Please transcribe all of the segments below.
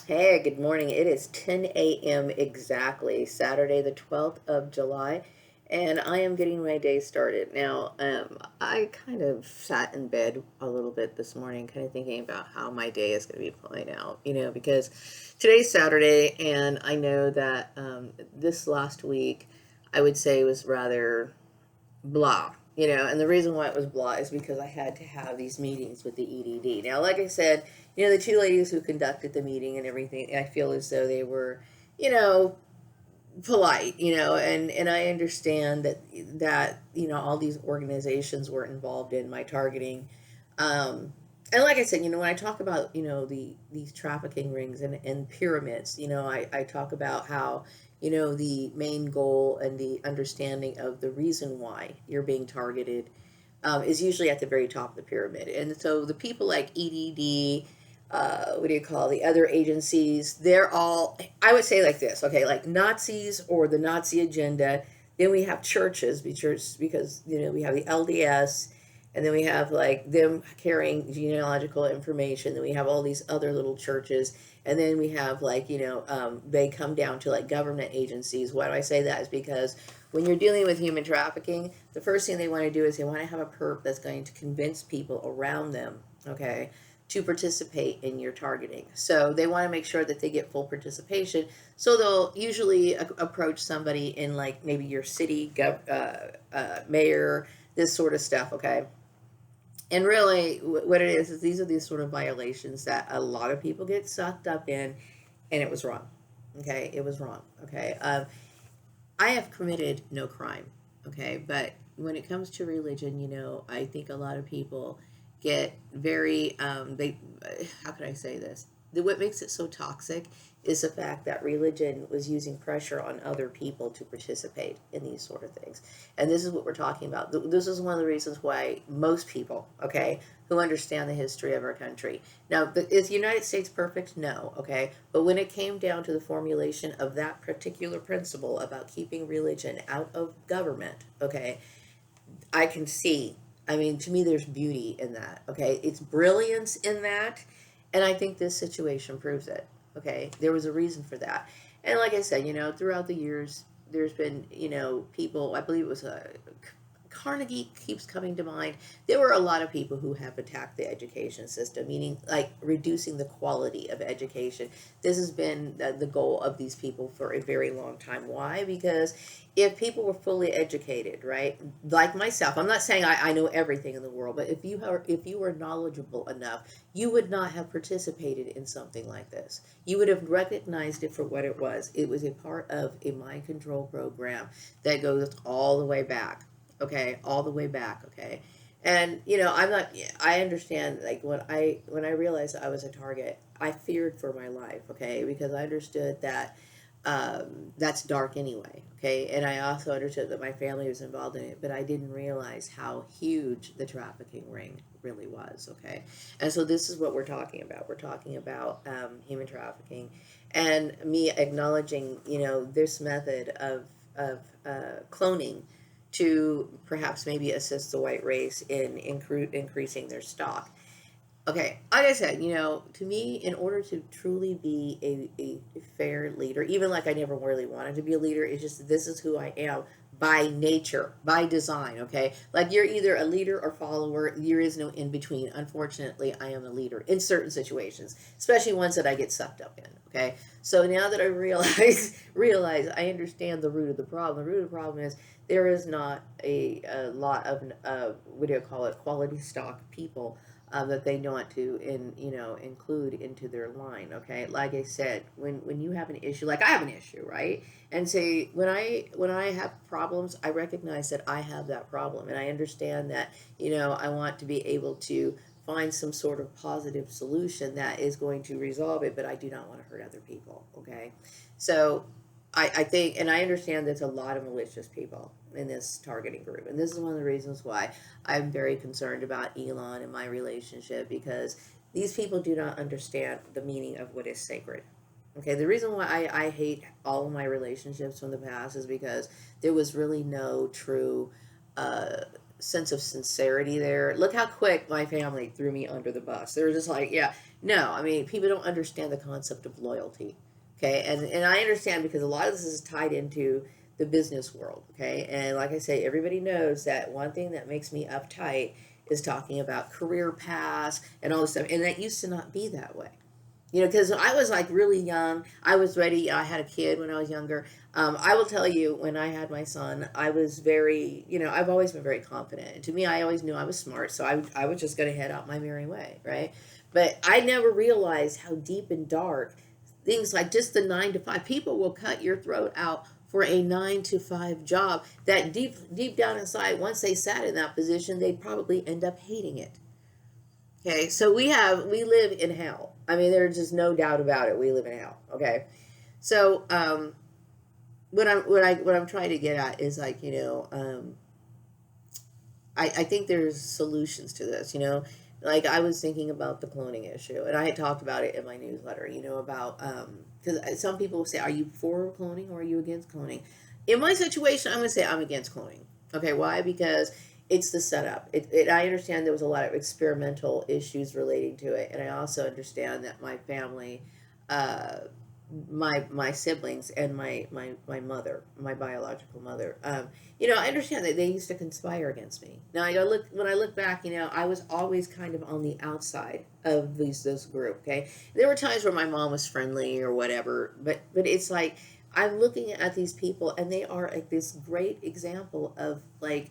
Hey, good morning. It is 10 a.m. exactly, Saturday, the 12th of July, and I am getting my day started. Now, I kind of sat in bed a little bit this morning, kind of thinking about how my day is going to be playing out, because today's Saturday, and I know that this last week, I would say was rather blah, and the reason why it was blah is because I had to have these meetings with the EDD. Now, like I said, the two ladies who conducted the meeting and everything, I feel as though they were, you know, polite, and I understand that all these organizations were involved in my targeting. And like I said, when I talk about, these trafficking rings and pyramids, I talk about how, the main goal and the understanding of the reason why you're being targeted is usually at the very top of the pyramid. And so the people like EDD, what do you call the other agencies? They're all, I would say like this, okay, like Nazis or the Nazi agenda. Then we have churches because we have the LDS, and then we have like them carrying genealogical information. Then we have all these other little churches, and then we have like they come down to like government agencies. Why do I say that? Is because when you're dealing with human trafficking, the first thing they want to do is they want to have a perp that's going to convince people around them, okay, to participate in your targeting. So they want to make sure that they get full participation. So they'll usually approach somebody in like maybe your city, mayor, this sort of stuff, okay? And really, what it is these are these sort of violations that a lot of people get sucked up in, and it was wrong. Okay, it was wrong. Okay, I have committed no crime, okay, but when it comes to religion, I think a lot of people get very they how can I say this? What makes it so toxic is the fact that religion was using pressure on other people to participate in these sort of things. And this is what we're talking about. This is one of the reasons why most people, okay, who understand the history of our country. Now, is the United States perfect? No, okay? But when it came down to the formulation of that particular principle about keeping religion out of government, okay, I can see. I mean, to me, there's beauty in that, okay? It's brilliance in that, and I think this situation proves it, okay? There was a reason for that. And like I said, throughout the years, there's been, people, I believe it was Carnegie keeps coming to mind. There were a lot of people who have attacked the education system, meaning like reducing the quality of education. This has been the goal of these people for a very long time. Why? Because if people were fully educated, right, like myself, I'm not saying I know everything in the world, but if you were knowledgeable enough, you would not have participated in something like this. You would have recognized it for what it was. It was a part of a mind control program that goes all the way back, okay, all the way back, okay. And I'm not, I understand, like when I realized I was a target, I feared for my life, okay, because I understood that that's dark anyway, okay. And I also understood that my family was involved in it, but I didn't realize how huge the trafficking ring really was, okay. And so this is what we're talking about. We're talking about human trafficking, and me acknowledging this method of cloning to perhaps maybe assist the white race in increasing their stock. Okay, like I said, to me, in order to truly be a fair leader, even like I never really wanted to be a leader, it's just this is who I am by nature, by design, okay? Like you're either a leader or follower, there is no in between. Unfortunately, I am a leader in certain situations, especially ones that I get sucked up in, okay? So now that I realize I understand the root of the problem. The root of the problem is there is not a lot of what do you call it, quality stock people that they want to include into their line. Okay, like I said, when you have an issue, like I have an issue, right? And say when I have problems, I recognize that I have that problem, and I understand that I want to be able to find some sort of positive solution that is going to resolve it, but I do not want to hurt other people. Okay, so I think, and I understand there's a lot of malicious people in this targeting group. And this is one of the reasons why I'm very concerned about Elon and my relationship, because these people do not understand the meaning of what is sacred. Okay, the reason why I hate all of my relationships from the past is because there was really no true sense of sincerity there. Look how quick my family threw me under the bus. They were just like, yeah, no, I mean, people don't understand the concept of loyalty. Okay. And I understand because a lot of this is tied into the business world. Okay. And like I say, everybody knows that one thing that makes me uptight is talking about career paths and all this stuff. And that used to not be that way. You know, because I was like really young. I was ready. I had a kid when I was younger. I will tell you, when I had my son, I was very, you know, I've always been very confident. And to me, I always knew I was smart. So I was just going to head out my merry way, right? But I never realized how deep and dark things like just the 9 to 5, people will cut your throat out for a 9 to 5 job that deep down inside, once they sat in that position, they'd probably end up hating it. Okay, so we live in hell. I mean, there's just no doubt about it. We live in hell. Okay, so what I'm trying to get at is like, I think there's solutions to this. Like I was thinking about the cloning issue, and I had talked about it in my newsletter. About because some people say, "Are you for cloning or are you against cloning?" In my situation, I'm going to say I'm against cloning. Okay, why? Because it's the setup. I understand there was a lot of experimental issues relating to it, and I also understand that my family, uh, my siblings, and my mother, my biological mother, I understand that they used to conspire against me. Now when I look back, I was always kind of on the outside of this group. Okay, there were times where my mom was friendly or whatever, but it's like I'm looking at these people, and they are like this great example of like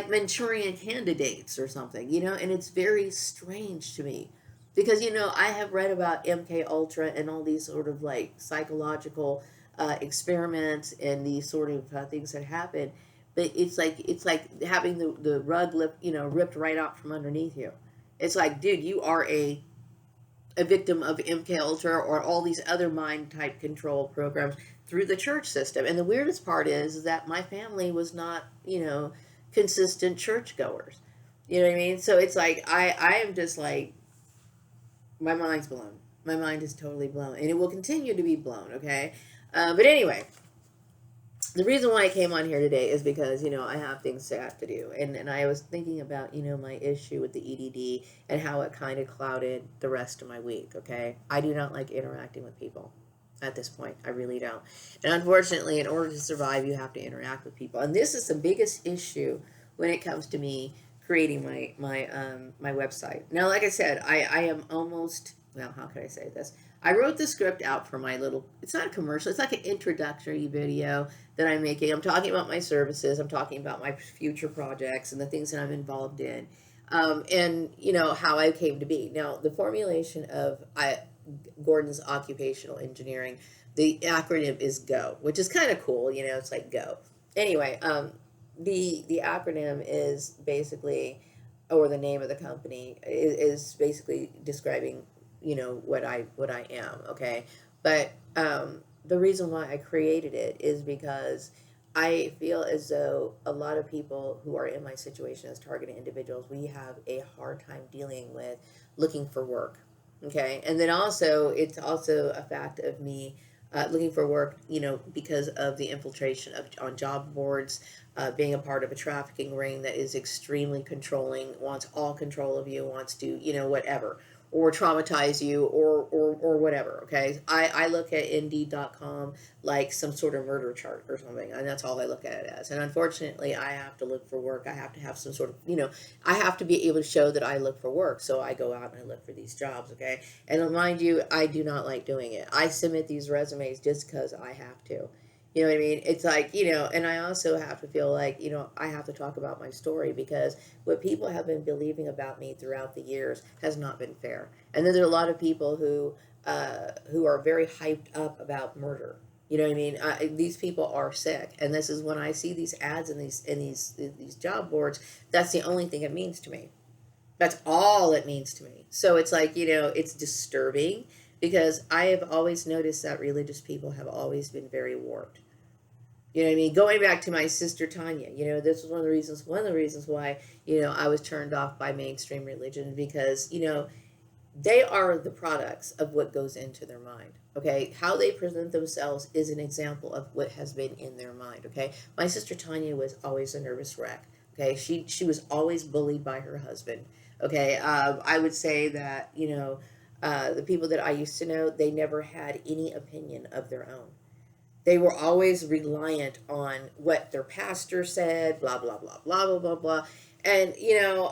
Manchurian candidates or something, and it's very strange to me because I have read about MK Ultra and all these sort of like psychological experiments and these sort of things that happen, but it's like having the rug ripped right out from underneath you. It's like, dude, you are a victim of MK Ultra or all these other mind type control programs through the church system. And the weirdest part is that my family was not, consistent churchgoers. You know what I mean? So it's like I am just like, my mind's blown. My mind is totally blown, and it will continue to be blown. Okay, but anyway, the reason why I came on here today is because I have things to have to do, and I was thinking about my issue with the EDD and how it kind of clouded the rest of my week. Okay, I do not like interacting with people. At this point, I really don't. And unfortunately, in order to survive, you have to interact with people, and this is the biggest issue when it comes to me creating my website. Now, like I said, I am almost, well, how can I say this? I wrote the script out for my little, it's not a commercial, it's like an introductory video that I'm making. I'm talking about my services, I'm talking about my future projects and the things that I'm involved in. And how I came to be. Now, the formulation of Gordon's occupational engineering, the acronym is GO, which is kind of cool. It's like GO. Anyway, the acronym is basically, or the name of the company is basically describing what I am. Okay, but the reason why I created it is because I feel as though a lot of people who are in my situation as targeted individuals, we have a hard time dealing with looking for work. Okay, and then also it's also a fact of me looking for work, because of the infiltration of on job boards, being a part of a trafficking ring that is extremely controlling, wants all control of you, wants to, whatever, or traumatize you, or whatever. Okay, I look at Indeed.com like some sort of murder chart or something, and that's all I look at it as. And unfortunately, I have to look for work. I have to have some sort of, I have to be able to show that I look for work. So I go out and I look for these jobs. Okay, and mind you, I do not like doing it. I submit these resumes just because I have to. You know what I mean? It's like, and I also have to feel like, I have to talk about my story because what people have been believing about me throughout the years has not been fair. And then there are a lot of people who are very hyped up about murder. You know what I mean? These people are sick, and this is when I see these ads in these job boards. That's the only thing it means to me. That's all it means to me. So it's like, it's disturbing because I have always noticed that religious people have always been very warped. You know what I mean? Going back to my sister Tanya, this was one of the reasons why, I was turned off by mainstream religion because, they are the products of what goes into their mind. Okay, how they present themselves is an example of what has been in their mind. Okay, my sister Tanya was always a nervous wreck Okay, she was always bullied by her husband. Okay, I would say that the people that I used to know, they never had any opinion of their own. They were always reliant on what their pastor said, blah blah blah blah blah blah blah. And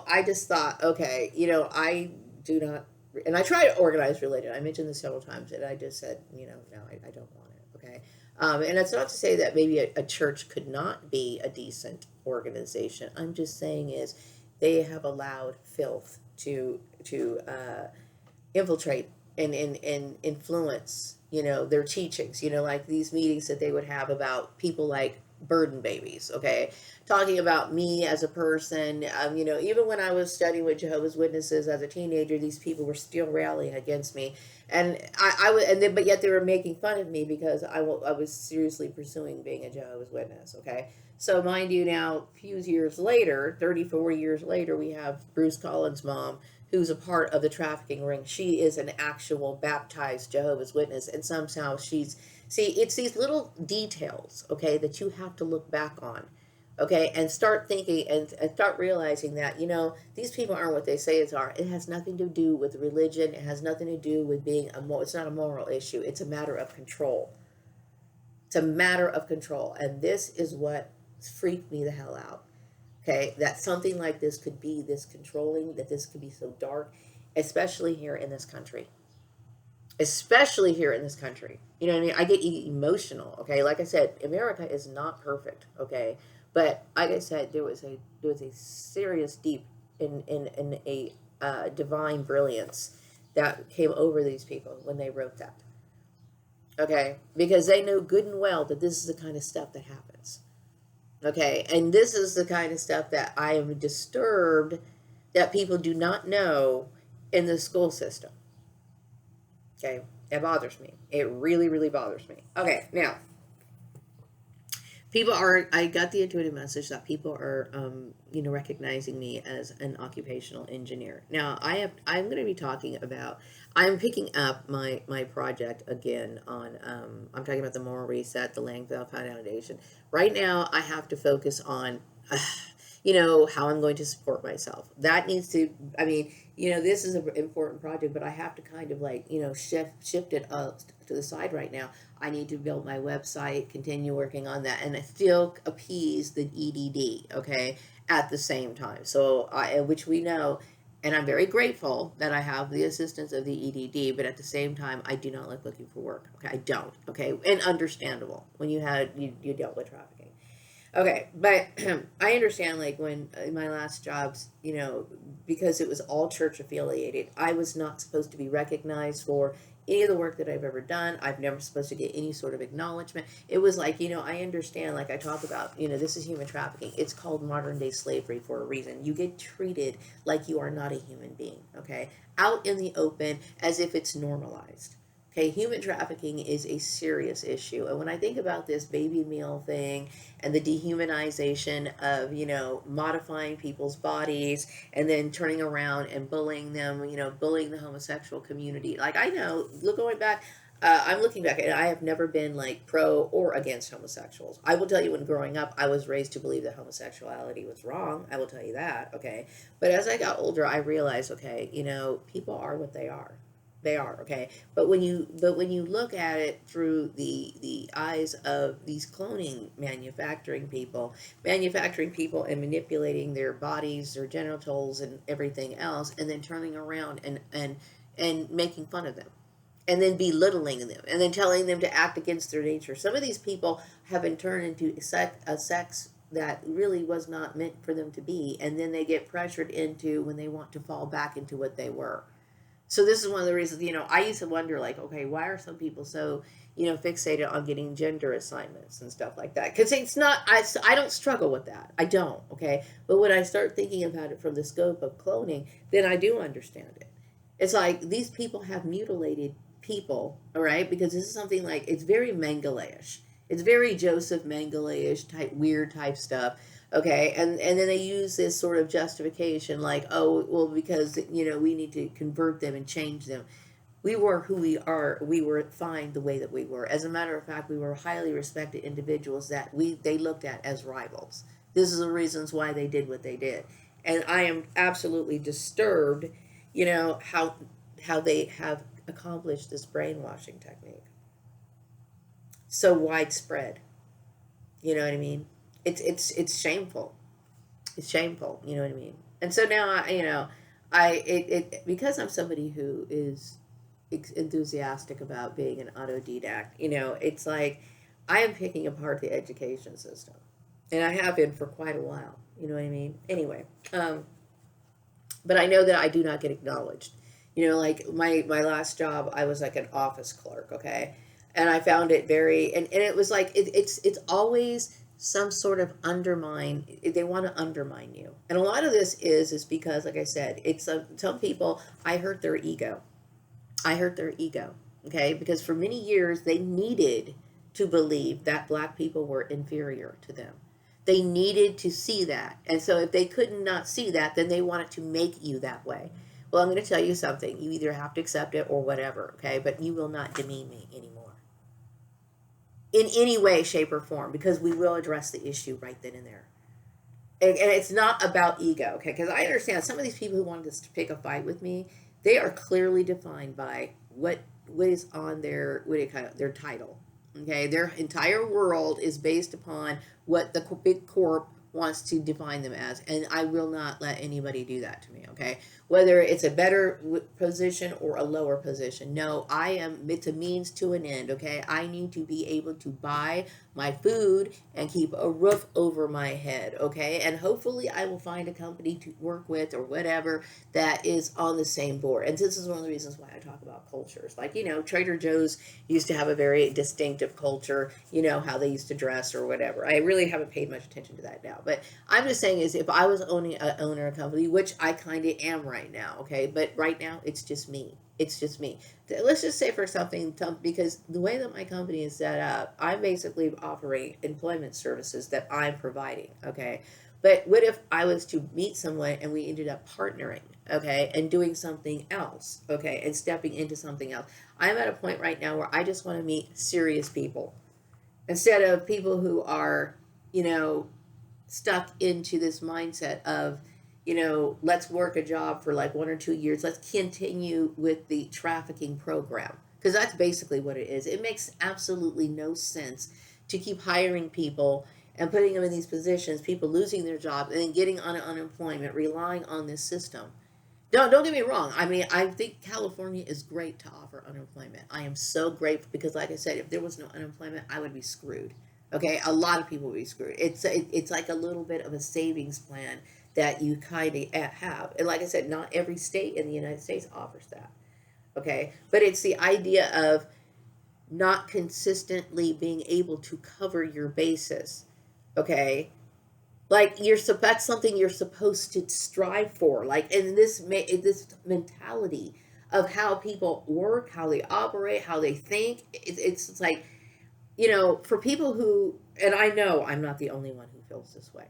I just thought, okay, I do not, and I try to organize religion. I mentioned this several times, and I just said, no, I don't want it. Okay, and that's not to say that maybe a church could not be a decent organization. I'm just saying is they have allowed filth to infiltrate and influence their teachings, like these meetings that they would have about people like burden babies, okay, talking about me as a person. Even when I was studying with Jehovah's Witnesses as a teenager, these people were still rallying against me, and I was, and then but yet they were making fun of me because I was seriously pursuing being a Jehovah's Witness. Okay, so mind you, now a few years later, 34 years later, we have Bruce Collins' mom, who's a part of the trafficking ring. She is an actual baptized Jehovah's Witness, and somehow it's these little details, okay, that you have to look back on, okay, and start thinking and start realizing that, these people aren't what they say it are. It has nothing to do with religion. It has nothing to do with being it's not a moral issue. It's a matter of control. It's a matter of control. And this is what freaked me the hell out. Okay, that something like this could be this controlling, that this could be so dark, especially here in this country. Especially here in this country. You know what I mean? I get emotional. Okay, like I said, America is not perfect. Okay, but like I said, there was a serious deep in a divine brilliance that came over these people when they wrote that. Okay, because they know good and well that this is the kind of stuff that happens. Okay, and this is the kind of stuff that I am disturbed that people do not know in the school system. Okay, it bothers me. It really, really bothers me. Okay, now I got the intuitive message that people are recognizing me as an occupational engineer. Now I'm going to be talking about, I'm picking up my project again on I'm talking about the moral reset, the Langfield Foundation. Right now I have to focus on how I'm going to support myself. That needs to, I mean, this is an important project, but I have to kind of like, shift it up to the side right now. I need to build my website, continue working on that, and still appease the EDD, okay, at the same time. So, which we know, and I'm very grateful that I have the assistance of the EDD, but at the same time, I do not like looking for work. Okay, I don't. Okay, and understandable when you dealt with trafficking. Okay, but I understand, like, when in my last jobs, because it was all church affiliated, I was not supposed to be recognized for any of the work that I've ever done. I've never supposed to get any sort of acknowledgement. It was like, I understand, like I talk about, this is human trafficking. It's called modern day slavery for a reason. You get treated like you are not a human being, okay? Out in the open as if it's normalized. Okay, human trafficking is a serious issue. And when I think about this baby meal thing and the dehumanization of, modifying people's bodies and then turning around and bullying them, bullying the homosexual community. Like, I know, going back, I'm looking back and I have never been like pro or against homosexuals. I will tell you, when growing up, I was raised to believe that homosexuality was wrong. I will tell you that, okay? But as I got older, I realized, okay, people are what they are. They are, okay, but when you look at it through the eyes of these cloning manufacturing people and manipulating their bodies, their genitals, and everything else, and then turning around and making fun of them, and then belittling them, and then telling them to act against their nature. Some of these people have been turned into a sex that really was not meant for them to be, and then they get pressured into when they want to fall back into what they were. So this is one of the reasons, I used to wonder, like, okay, why are some people so, fixated on getting gender assignments and stuff like that? Because it's not, I don't struggle with that. I don't, okay? But when I start thinking about it from the scope of cloning, then I do understand it. It's like these people have mutilated people, all right? Because this is something like, it's very Mengele-ish. It's very Joseph Mengele-ish type, weird type stuff. Okay, and then they use this sort of justification, like, oh, well, because we need to convert them and change them. We were who we are. We were fine the way that we were. As a matter of fact, we were highly respected individuals that they looked at as rivals. This is the reasons why they did what they did. And I am absolutely disturbed, how they have accomplished this brainwashing technique so widespread. You know what I mean? It's shameful. It's shameful. You know what I mean? And so now because I'm somebody who is enthusiastic about being an autodidact. It's like I am picking apart the education system, and I have been for quite a while. You know what I mean? Anyway, but I know that I do not get acknowledged. Like my last job, I was like an office clerk. Okay, and I found it very, and it was like it's always some sort of undermine. They want to undermine you, and a lot of this is because, like I said, it's some people. I hurt their ego. I hurt their ego, okay? Because for many years they needed to believe that black people were inferior to them. They needed to see that. And so if they could not see that, then they wanted to make you that way. Well, I'm going to tell you something. You either have to accept it or whatever, okay? But you will not demean me anymore in any way, shape, or form, because we will address the issue right then and there. And it's not about ego, okay? Because I understand some of these people who wanted to pick a fight with me, they are clearly defined by what is on their their title. Okay, their entire world is based upon what the big corp wants to define them as, and I will not let anybody do that to me. Okay, whether it's a better position or a lower position, no, I am. It's a means to an end. Okay, I need to be able to buy my food and keep a roof over my head. Okay, and hopefully I will find a company to work with or whatever that is on the same board. And this is one of the reasons why I talk about cultures. Like, Trader Joe's used to have a very distinctive culture, how they used to dress or whatever. I really haven't paid much attention to that now. But I'm just saying is if I was owning a owner of a company, which I kind of am right now, okay? But right now it's just me. It's just me. Let's just say for something, because the way that my company is set up, I basically operate employment services that I'm providing, okay? But what if I was to meet someone and we ended up partnering, okay, and doing something else, okay, and stepping into something else? I'm at a point right now where I just want to meet serious people instead of people who are, you know, stuck into this mindset of, let's work a job for like 1 or 2 years. Let's continue with the trafficking program. Because that's basically what it is. It makes absolutely no sense to keep hiring people and putting them in these positions, people losing their jobs and then getting on unemployment, relying on this system. Don't get me wrong. I mean, I think California is great to offer unemployment. I am so grateful because, like I said, if there was no unemployment, I would be screwed. Okay, a lot of people would be screwed. It's like a little bit of a savings plan that you kind of have. And like I said, not every state in the United States offers that. Okay, but it's the idea of not consistently being able to cover your bases. Okay, like that's something you're supposed to strive for. Like in this mentality of how people work, how they operate, how they think. It's like, for people who, and I know I'm not the only one who feels this way.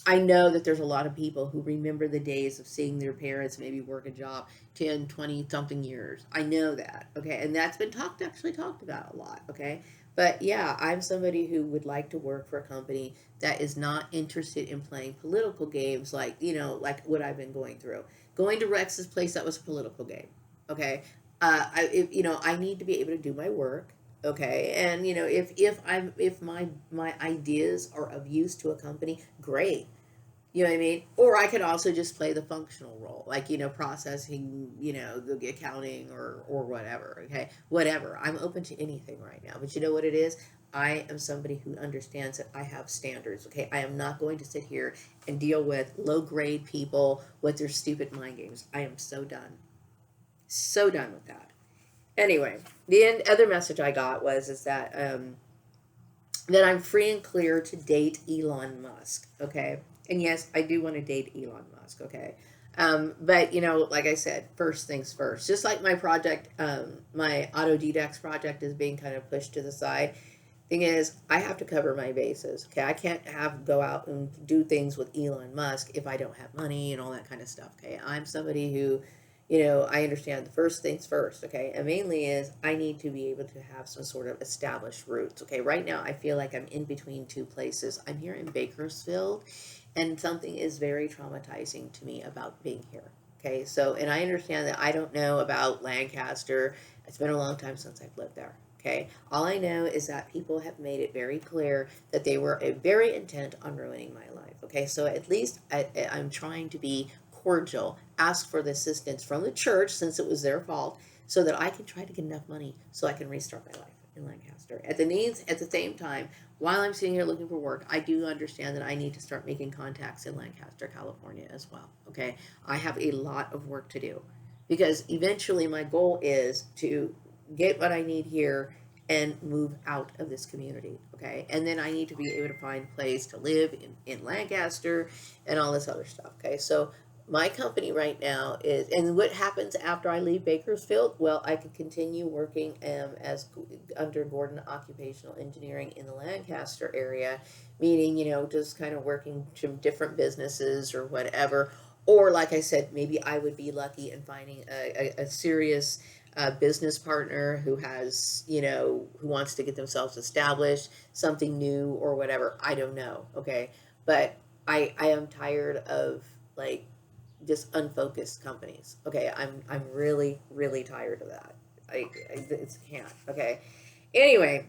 I know that there's a lot of people who remember the days of seeing their parents maybe work a job 10, 20 something years. I know that. Okay. And that's been actually talked about a lot. Okay. But yeah, I'm somebody who would like to work for a company that is not interested in playing political games like, like what I've been going through. Going to Rex's place, that was a political game. Okay. I need to be able to do my work. Okay. And, if my ideas are of use to a company, great. You know what I mean? Or I could also just play the functional role, like, processing, the accounting or whatever. Okay. Whatever. I'm open to anything right now. But you know what it is? I am somebody who understands that I have standards. Okay. I am not going to sit here and deal with low grade people with their stupid mind games. I am so done. So done with that. Anyway, the other message I got is that I'm free and clear to date Elon Musk. Okay. And yes, I do want to date Elon Musk. Okay. But like I said, first things first. Just like my project, my Autodidacts project is being kind of pushed to the side. Thing is, I have to cover my bases. Okay, I can't go out and do things with Elon Musk if I don't have money and all that kind of stuff. Okay, I'm somebody who, I understand the first things first, okay? And mainly is I need to be able to have some sort of established roots, okay? Right now, I feel like I'm in between two places. I'm here in Bakersfield, and something is very traumatizing to me about being here, okay? So, and I understand that I don't know about Lancaster. It's been a long time since I've lived there. Okay, all I know is that people have made it very clear that they were very intent on ruining my life. Okay, so at least I'm trying to be cordial, ask for the assistance from the church since it was their fault, so that I can try to get enough money so I can restart my life in Lancaster. At the same time, while I'm sitting here looking for work, I do understand that I need to start making contacts in Lancaster, California as well. Okay, I have a lot of work to do because eventually my goal is to get what I need here and move out of this community. Okay. And then I need to be able to find a place to live in Lancaster and all this other stuff. Okay. So my company right now is, and what happens after I leave Bakersfield? Well, I could continue working as under Gordon Occupational Engineering in the Lancaster area, meaning, just kind of working to different businesses or whatever. Or, like I said, maybe I would be lucky in finding a serious business partner who has, who wants to get themselves established, something new or whatever. I don't know. Okay. But I am tired of like just unfocused companies. Okay. I'm really, really tired of that. I it's can't. Okay. Anyway,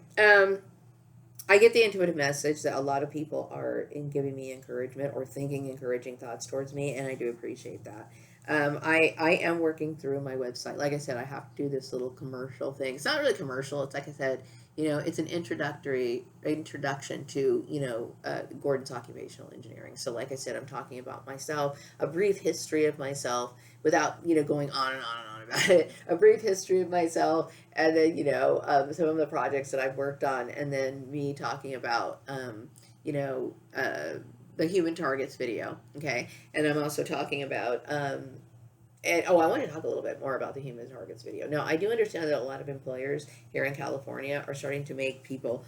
I get the intuitive message that a lot of people are in giving me encouragement or thinking encouraging thoughts towards me, and I do appreciate that. I am working through my website. Like I said, I have to do this little commercial thing. It's not really commercial. It's like I said, it's an introduction to Gordon's occupational engineering. So, like I said, I'm talking about myself, a brief history of myself, without going on and on and on about it. A brief history of myself, and then some of the projects that I've worked on, and then me talking about you know the human targets video. Okay, and I'm also talking about and I want to talk a little bit more about the human targets video. Now, I do understand that a lot of employers here in California are starting to make people,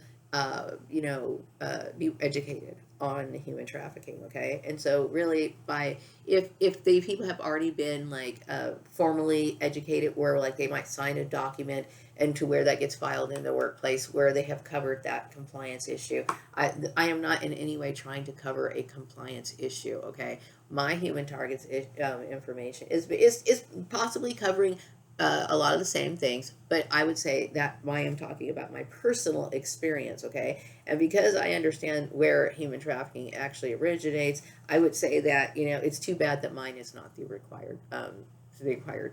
be educated on human trafficking. Okay, and so really, by if the people have already been like formally educated, where like they might sign a document and to where that gets filed in the workplace where they have covered that compliance issue. I am not in any way trying to cover a compliance issue. Okay, my human targets information is possibly covering a lot of the same things, but I would say that why I'm talking about my personal experience, okay? And because I understand where human trafficking actually originates, I would say that it's too bad that mine is not the required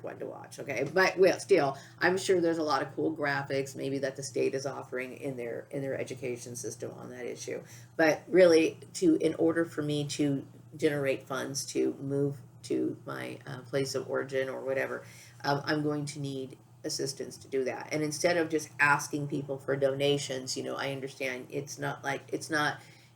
one to watch, okay? But well, still, I'm sure there's a lot of cool graphics maybe that the state is offering in their education system on that issue. But really, in order for me to generate funds to move to my place of origin or whatever, I'm going to need assistance to do that. And instead of just asking people for donations, I understand it's not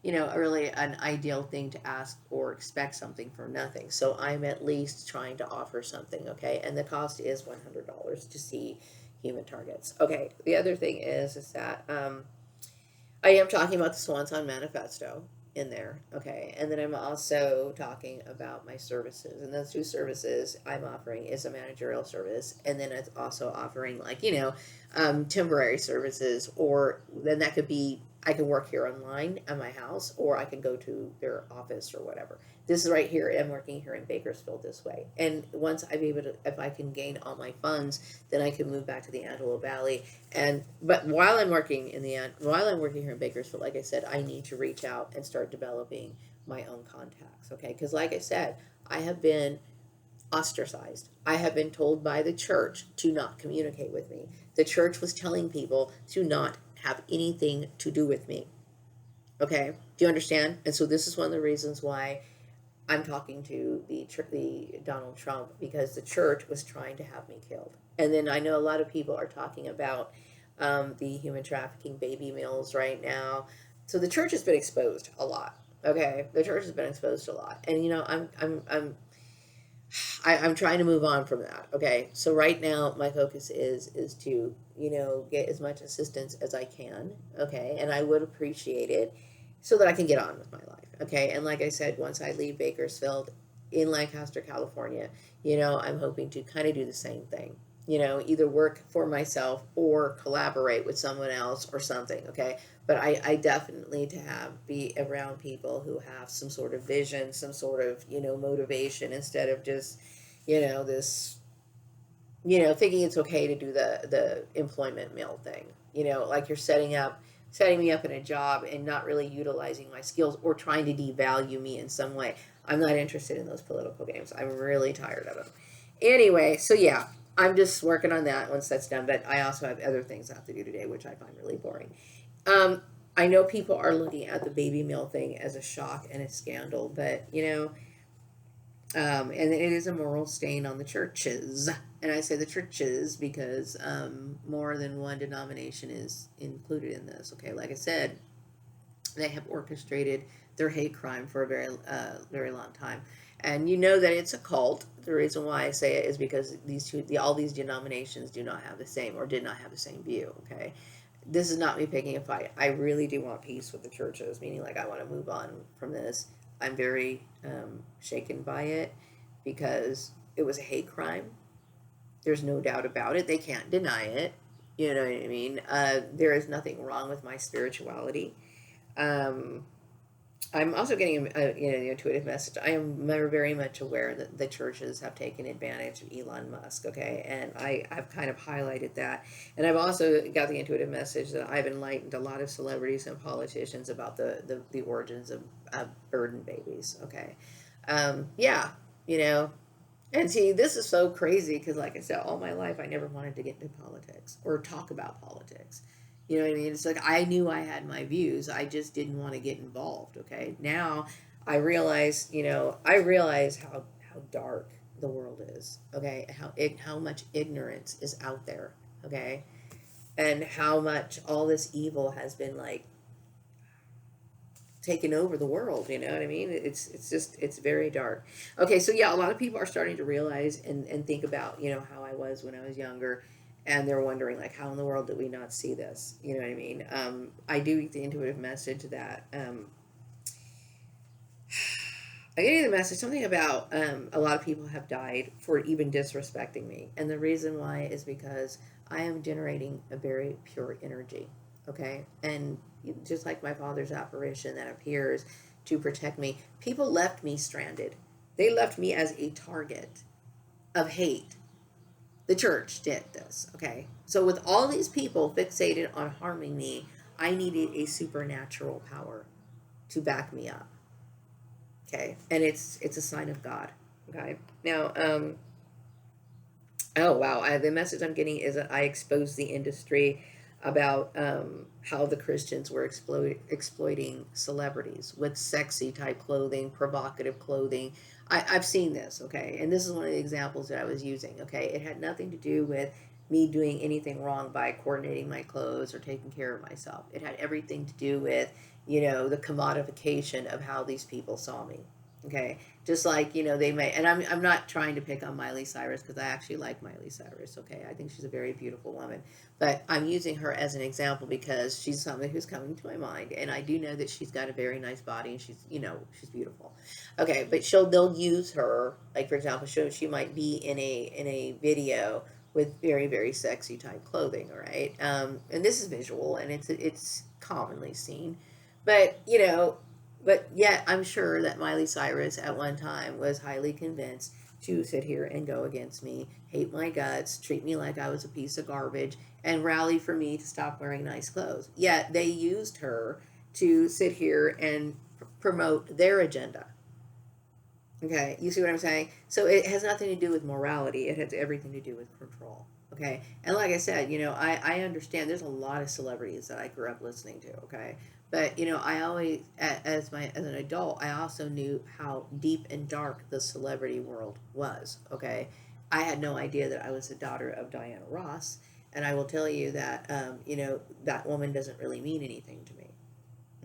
really an ideal thing to ask or expect something for nothing. So I'm at least trying to offer something, okay? And the cost is $100 to see human targets. Okay, the other thing is that I am talking about the Swanson Manifesto in there, okay? And then I'm also talking about my services. And those two services I'm offering is a managerial service, and then it's also offering temporary services, or then that could be I can work here online at my house, or I can go to their office or whatever. This is right here. I'm working here in Bakersfield this way. And once I'm able to, if I can gain all my funds, then I can move back to the Antelope Valley. And but while I'm working here in Bakersfield, like I said, I need to reach out and start developing my own contacts. Okay, because like I said, I have been ostracized. I have been told by the church to not communicate with me. The church was telling people to not have anything to do with me. Okay, do you understand? And so this is one of the reasons why I'm talking to the Donald Trump, because the church was trying to have me killed. And then I know a lot of people are talking about the human trafficking baby mills right now. So the church has been exposed a lot. Okay, the church has been exposed a lot, and I'm trying to move on from that. Okay, so right now my focus is to get as much assistance as I can. Okay, and I would appreciate it so that I can get on with my life. Okay, and like I said, once I leave Bakersfield, in Lancaster, California, I'm hoping to kind of do the same thing. Either work for myself or collaborate with someone else or something. Okay, but I definitely to be around people who have some sort of vision, some sort of motivation, instead of just this thinking it's okay to do the employment mill thing. Like you're setting me up in a job and not really utilizing my skills or trying to devalue me in some way. I'm not interested in those political games. I'm really tired of them. Anyway, so yeah, I'm just working on that once that's done. But I also have other things I have to do today, which I find really boring. Um, I know people are looking at the baby mill thing as a shock and a scandal, but and it is a moral stain on the churches. And I say the churches because more than one denomination is included in this. Okay, like I said, they have orchestrated their hate crime for a very long time, and that it's a cult. The reason why I say it is because all these denominations do not have the same or did not have the same view. Okay, this is not me picking a fight. I really do want peace with the churches, meaning like I want to move on from this. I'm very shaken by it because it was a hate crime. There's no doubt about it. They can't deny it. You know what I mean? There is nothing wrong with my spirituality. Um, I'm also getting an intuitive message. I am very much aware that the churches have taken advantage of Elon Musk, okay? And I've kind of highlighted that. And I've also got the intuitive message that I've enlightened a lot of celebrities and politicians about the origins of burden babies, okay? Yeah, you know. And see, this is so crazy because, like I said, all my life I never wanted to get into politics or talk about politics. You know what I mean? It's like I knew I had my views. I just didn't want to get involved. Okay. Now I realize how dark the world is. Okay. How much ignorance is out there. Okay. And how much all this evil has been like taken over the world. You know what I mean? It's very dark. Okay. So yeah, a lot of people are starting to realize and think about, how I was when I was younger, and they're wondering like how in the world did we not see this, you know what I mean? I do get the intuitive message that I get the message something about a lot of people have died for even disrespecting me, and the reason why is because I am generating a very pure energy. Okay, and just like my father's apparition that appears to protect me, people left me stranded. They left me as a target of hate. The church did this, okay? So with all these people fixated on harming me, I needed a supernatural power to back me up. Okay? And it's a sign of God. Okay? Now, oh wow, the message I'm getting is that I exposed the industry about how the Christians were exploiting celebrities with sexy type clothing, provocative clothing. I've seen this, okay? And this is one of the examples that I was using, okay? It had nothing to do with me doing anything wrong by coordinating my clothes or taking care of myself. It had everything to do with, the commodification of how these people saw me, okay? Just like, they may, and I'm not trying to pick on Miley Cyrus because I actually like Miley Cyrus, okay? I think she's a very beautiful woman. But I'm using her as an example because she's somebody who's coming to my mind, and I do know that she's got a very nice body and she's beautiful. Okay, but they'll use her, like for example, she might be in a video with very sexy type clothing, all right? And this is visual and it's commonly seen. But but yet I'm sure that Miley Cyrus at one time was highly convinced to sit here and go against me, hate my guts, treat me like I was a piece of garbage, and rally for me to stop wearing nice clothes. Yet they used her to sit here and promote their agenda. Okay, you see what I'm saying? So it has nothing to do with morality. It has everything to do with control. Okay, and like I said, I understand. There's a lot of celebrities that I grew up listening to. Okay, but I always, as an adult, I also knew how deep and dark the celebrity world was. Okay, I had no idea that I was the daughter of Diana Ross, and I will tell you that that woman doesn't really mean anything to me.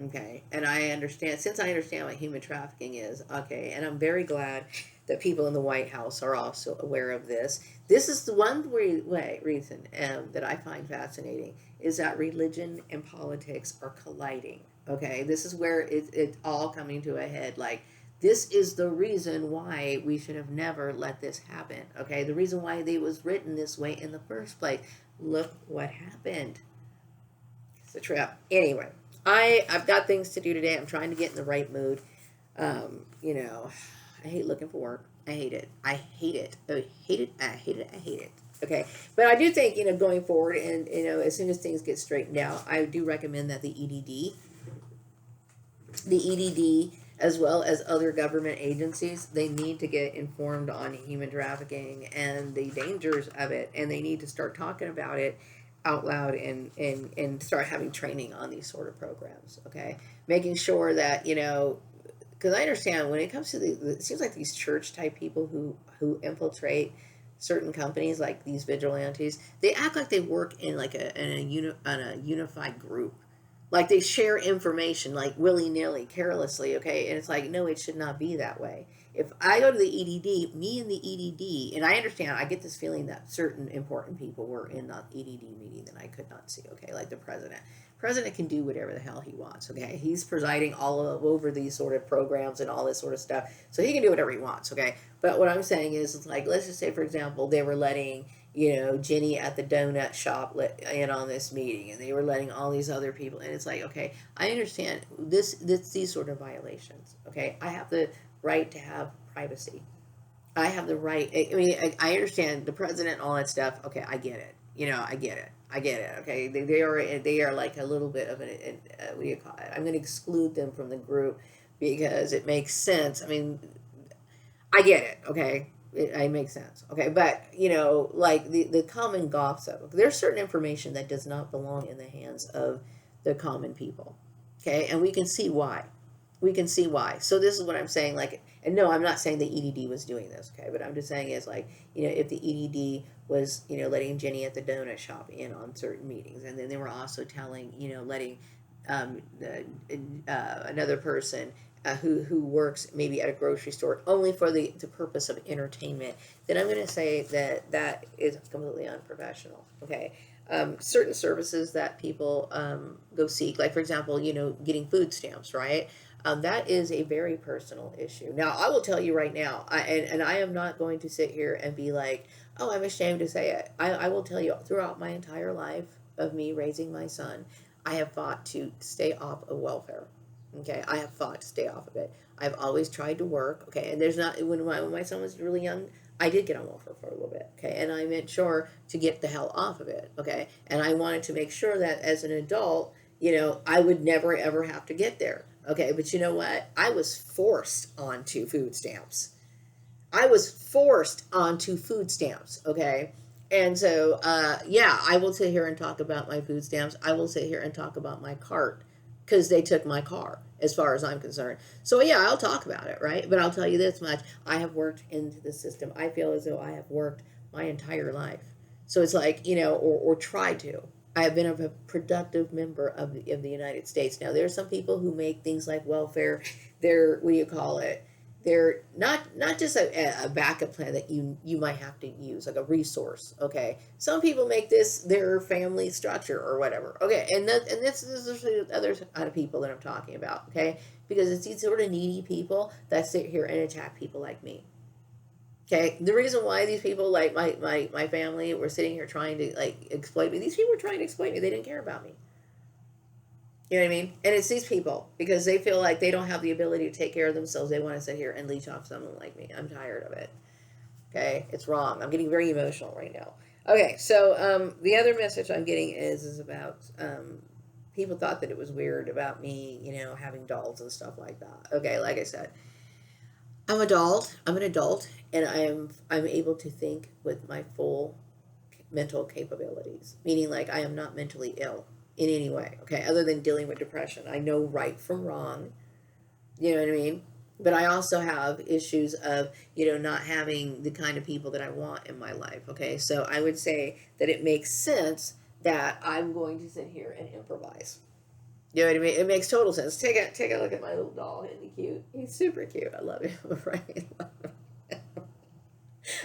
Okay, and I understand, since I understand what human trafficking is, okay, and I'm very glad that people in the White House are also aware of this. This is the one reason that I find fascinating is that religion and politics are colliding. Okay, this is where it's all coming to a head. Like This is the reason why we should have never let this happen. Okay, the reason why they was written this way in the first place. Look what happened. It's a trap. Anyway, I've got things to do today. I'm trying to get in the right mood. You know, I hate looking for work. I hate it. I hate it. I hate it. I hate it. I hate it. Okay, but I do think, going forward, and as soon as things get straightened out, I do recommend that the EDD, as well as other government agencies, they need to get informed on human trafficking and the dangers of it, and they need to start talking about it out loud, and start having training on these sort of programs. Okay, making sure that, because I understand when it comes to it seems like these church type people who infiltrate certain companies, like these vigilantes, they act like they work in like on a unified group, like they share information like willy nilly, carelessly. Okay, and it's like, no, it should not be that way. If I go to the EDD, me and the EDD, and I understand, I get this feeling that certain important people were in the EDD meeting that I could not see. Okay, like the president. President can do whatever the hell he wants. Okay, he's presiding over these sort of programs and all this sort of stuff, so he can do whatever he wants. Okay, but what I'm saying is, it's like, let's just say, for example, they were letting Jenny at the donut shop in on this meeting, and they were letting all these other people, and it's like, okay, I understand these sort of violations. Okay, I have the right to have privacy. I have the right. I mean, I understand the president and all that stuff. Okay, I get it. I get it. I get it. Okay, they are like a little bit of what do you call it? I'm going to exclude them from the group because it makes sense. I mean, I get it. Okay, it makes sense. Okay, but like the common gossip, there's certain information that does not belong in the hands of the common people. Okay, and we can see why. We can see why. So this is what I'm saying. Like, and no, I'm not saying the EDD was doing this. Okay, but I'm just saying is like, if the EDD was letting Jenny at the donut shop in on certain meetings, and then they were also telling letting another person who works maybe at a grocery store only for the purpose of entertainment, then I'm going to say that that is completely unprofessional. Okay. Certain services that people go seek, like for example, getting food stamps, right? That is a very personal issue. Now, I will tell you right now, and I am not going to sit here and be like, oh, I'm ashamed to say it. I will tell you, throughout my entire life of me raising my son, I have fought to stay off of welfare. Okay, I have fought to stay off of it. I've always tried to work. Okay, and there's not when my son was really young, I did get on welfare for a little bit. Okay, and I made sure to get the hell off of it. Okay, and I wanted to make sure that as an adult, I would never ever have to get there. Okay, but you know what? I was forced onto food stamps. I was forced onto food stamps. Okay. And so, yeah, I will sit here and talk about my food stamps. I will sit here and talk about my cart because they took my car, as far as I'm concerned. So, yeah, I'll talk about it, right? But I'll tell you this much: I have worked into the system. I feel as though I have worked my entire life. So it's like, or tried to. I have been a productive member of the United States. Now, there are some people who make things like welfare, what do you call it? They're not just a backup plan that you might have to use, like a resource. Okay, some people make this their family structure or whatever. Okay, and this is the other kind of people that I'm talking about. Okay, because it's these sort of needy people that sit here and attack people like me. Okay, the reason why these people, like my family, were sitting here trying to like exploit me, these people were trying to exploit me. They didn't care about me. You know what I mean? And it's these people because they feel like they don't have the ability to take care of themselves. They want to sit here and leech off someone like me. I'm tired of it. Okay, it's wrong. I'm getting very emotional right now. Okay, so the other message I'm getting is about people thought that it was weird about me, having dolls and stuff like that. Okay, like I said, I'm adult. I'm an adult, and I'm able to think with my full mental capabilities, meaning like I am not mentally ill in any way, okay, other than dealing with depression. I know right from wrong, you know what I mean? But I also have issues of, not having the kind of people that I want in my life, okay? So I would say that it makes sense that I'm going to sit here and improvise. You know what I mean? It makes total sense. Take a look at my little doll. Isn't he cute? He's super cute. I love him, right?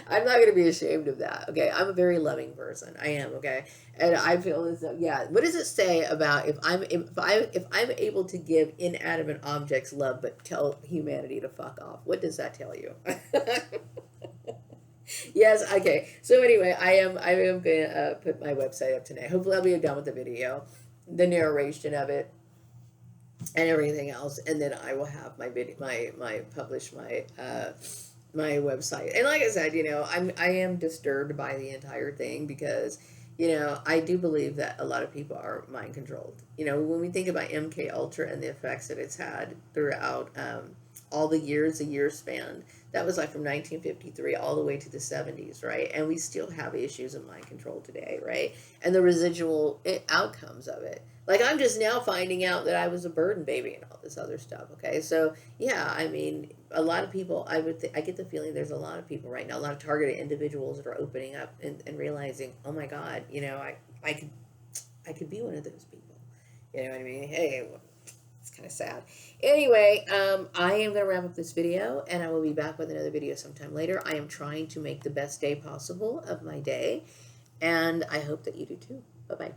I'm not going to be ashamed of that. Okay, I'm a very loving person. I am. Okay, and I feel as though, yeah. What does it say about if I'm able to give inanimate objects love, but tell humanity to fuck off? What does that tell you? Yes. Okay. So anyway, I am gonna put my website up tonight. Hopefully, I'll be done with the video, the narration of it, and everything else, and then I will have my video, my publish my website. And like I said, I am disturbed by the entire thing because I do believe that a lot of people are mind controlled. When we think about MK Ultra and the effects that it's had throughout all the years, a year span, that was like from 1953 all the way to the 70s, right? And we still have issues of mind control today, right? And the residual outcomes of it. Like, I'm just now finding out that I was a burden baby and all this other stuff. Okay, so yeah, I mean, a lot of people. I get the feeling there's a lot of people right now, a lot of targeted individuals that are opening up and realizing, oh my God, I could be one of those people. You know what I mean? Hey, it's kind of sad. Anyway, I am going to wrap up this video, and I will be back with another video sometime later. I am trying to make the best day possible of my day, and I hope that you do too. Bye bye.